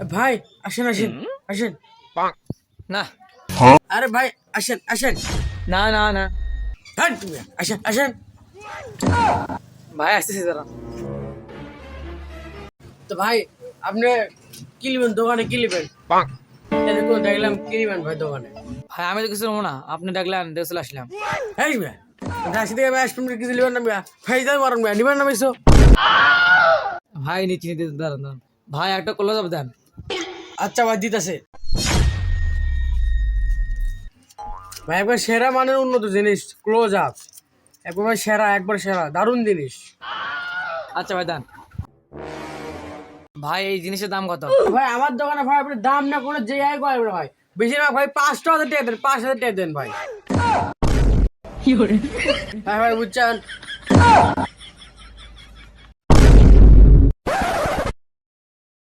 ভাই আসেন আসেন আসেন। না আরে ভাই আসেন আসেন। না না না হাট তুমি, আসেন আসেন। ভাই আসতেছি দাঁড়া। তো ভাই আপনি কি নেবেন দোকানে, কি নেবেন? দেখুন দেখলাম কি নেবেন ভাই দোকানে। ভাই আমি তো কিছু নেবো না, আপনি ডাকলেন দেখে চলে আসলাম। হ্যাঁ ভাই রাশি থেকে ভাই আসবেন, কিছু নেবেন না ভাই, যাই মারেন ভাই, নেবেন না ভাইসো। ভাই নিচ্ছি নিতে দাঁড়ান দাঁড়ান। ভাই একটা কলা যাবে দেন। আচ্ছা ভাই দিতেছে ভাই, একবার সেরা মানের উন্নত জিনিস, ক্লোজ আপ, একবার সেরা, একবার সেরা, দারুণ জিনিস। আচ্ছা ভাই দেন। ভাই এই জিনিসের দাম কত? ভাই আমার দোকানে ভাই আপনি দাম না করে যে আয় করে ভাই, বেশিরভাগ ভাই 5,000 টাকা দেন, 5,000 টাকা দেন ভাই। ভাই ভাই বুঝছেন।